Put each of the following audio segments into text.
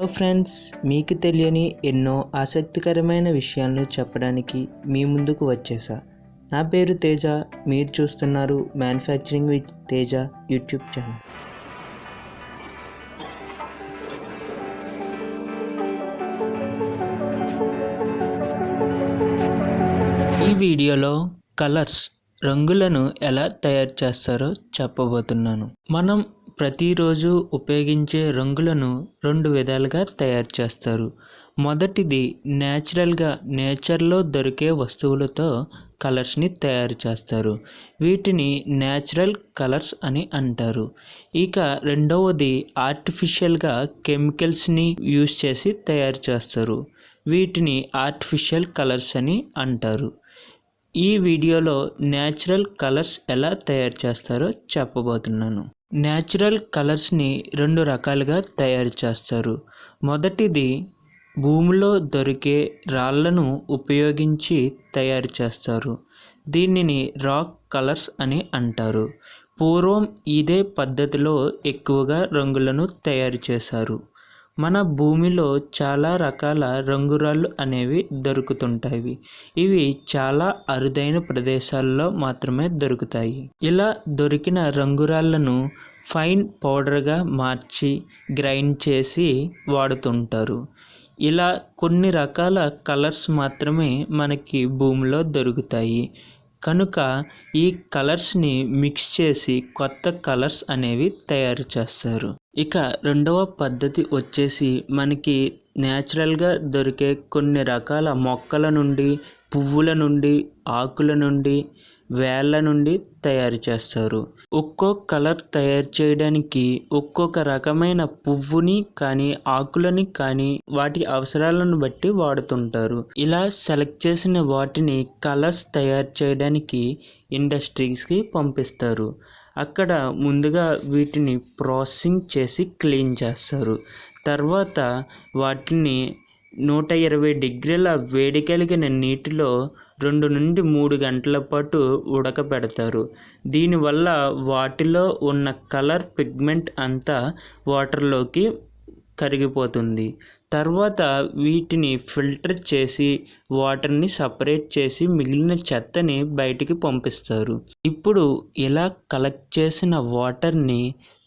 Hello friends, మీకు తెలియని ఎన్నో ఆసక్తికరమైన విషయాలను చెప్పడానికి మీ ముందుకు వచ్చేసా. నా పేరు తేజ. మీరు చూస్తున్నారు manufacturing with Teja YouTube channel. ఈ వీడియోలో రంగులను ఎలా తయారు చేస్తారో చెప్పబోతున్నాను. మనం ప్రతిరోజు ఉపయోగించే రంగులను 2 విధాలుగా తయారు చేస్తారు. మొదటిది నేచర్లో దొరికే వస్తువులతో కలర్స్ని తయారు చేస్తారు. వీటిని నేచురల్ కలర్స్ అని అంటారు. ఇక రెండవది ఆర్టిఫిషియల్గా కెమికల్స్ని యూజ్ చేసి తయారు చేస్తారు. వీటిని ఆర్టిఫిషియల్ కలర్స్ అని అంటారు. ఈ వీడియోలో నేచురల్ కలర్స్ ఎలా తయారు చేస్తారో చెప్పబోతున్నాను. నేచురల్ కలర్స్ని 2 రకాలుగా తయారు చేస్తారు. మొదటిది భూమిలో దొరికే రాళ్లను ఉపయోగించి తయారు చేస్తారు. దీనిని రాక్ కలర్స్ అని అంటారు. పూర్వం ఇదే పద్ధతిలో ఎక్కువగా రంగులను తయారు చేశారు. మన భూమిలో చాలా రకాల రంగురాళ్ళు అనేవి దొరుకుతుంటాయి. ఇవి చాలా అరుదైన ప్రదేశాల్లో మాత్రమే దొరుకుతాయి. ఇలా దొరికిన రంగురాళ్ళను ఫైన్ పౌడర్గా మార్చి గ్రైండ్ చేసి వాడుతుంటారు. ఇలా కొన్ని రకాల కలర్స్ మాత్రమే మనకి భూమిలో దొరుకుతాయి. కనుక ఈ కలర్స్ని మిక్స్ చేసి కొత్త కలర్స్ అనేవి తయారు చేస్తారు. ఇక రెండవ పద్ధతి వచ్చేసి మనకి నేచురల్గా దొరికే కొన్ని రకాల మొక్కల నుండి, పువ్వుల నుండి, ఆకుల నుండి, వేళ్ళ నుండి తయారు చేస్తారు. ఒక్కో కలర్ తయారు చేయడానికి ఒక్కొక్క రకమైన పువ్వుని కానీ, ఆకులని కానీ వాటి అవసరాలను బట్టి వాడుతుంటారు. ఇలా సెలెక్ట్ చేసిన వాటిని కలర్స్ తయారు చేయడానికి ఇండస్ట్రీస్కి పంపిస్తారు. అక్కడ ముందుగా వీటిని ప్రాసెసింగ్ చేసి క్లీన్ చేస్తారు. తర్వాత వాటిని 120 డిగ్రీల వేడి కలిగిన నీటిలో 2 నుండి 3 గంటల పాటు ఉడకబెడతారు. దీనివల్ల వాటిలో ఉన్న కలర్ పిగ్మెంట్ అంతా వాటర్లోకి కరిగిపోతుంది. తర్వాత వీటిని ఫిల్టర్ చేసి వాటర్ని సపరేట్ చేసి మిగిలిన చెత్తని బయటికి పంపిస్తారు. ఇప్పుడు ఇలా కలెక్ట్ చేసిన వాటర్ని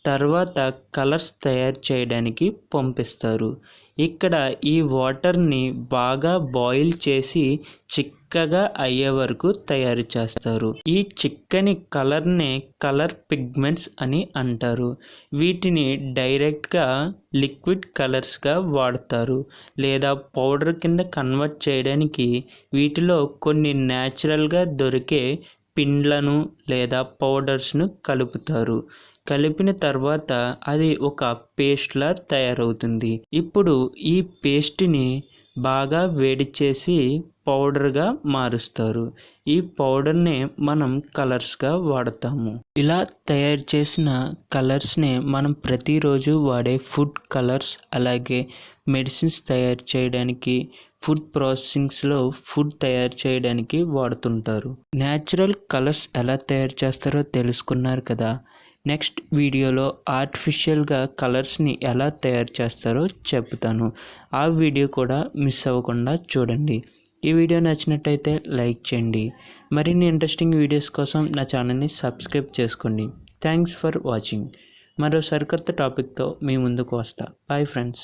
తర్వాత కలర్స్ తయారు చేయడానికి పంపిస్తారు. ఇక్కడ ఈ వాటర్ని బాగా బాయిల్ చేసి చిక్కగా అయ్యే వరకు తయారు చేస్తారు. ఈ చిక్కని కలర్నే కలర్ పిగ్మెంట్స్ అని అంటారు. వీటిని డైరెక్ట్గా లిక్విడ్ కలర్స్గా వాడతారు లేదా పౌడర్ కింద కన్వర్ట్ చేయడానికి వీటిలో కొన్ని న్యాచురల్గా దొరికే పిండ్లను లేదా పౌడర్స్ను కలుపుతారు. కలిపిన తర్వాత అది ఒక పేస్ట్లా తయారవుతుంది. ఇప్పుడు ఈ పేస్ట్ని బాగా వేడి చేసి పౌడర్గా మారుస్తారు. ఈ పౌడర్నే మనం కలర్స్గా వాడతాము. ఇలా తయారు చేసిన కలర్స్నే మనం ప్రతిరోజు వాడే ఫుడ్ కలర్స్, అలాగే మెడిసిన్స్ తయారు చేయడానికి, ఫుడ్ ప్రాసెసింగ్స్లో ఫుడ్ తయారు చేయడానికి వాడుతుంటారు. నేచురల్ కలర్స్ ఎలా తయారు చేస్తారో తెలుసుకున్నారు కదా. నెక్స్ట్ వీడియోలో ఆర్టిఫిషియల్గా కలర్స్ని ఎలా తయారు చేస్తారో చెప్తాను. ఆ వీడియో కూడా మిస్ అవ్వకుండా చూడండి. ఈ వీడియో నచ్చినట్టయితే లైక్ చేయండి. మరిన్ని ఇంట్రెస్టింగ్ వీడియోస్ కోసం నా ఛానల్ని సబ్స్క్రైబ్ చేసుకోండి. Thanks for watching. మరో సరికొత్త టాపిక్తో మీ ముందుకు వస్తా. Bye friends.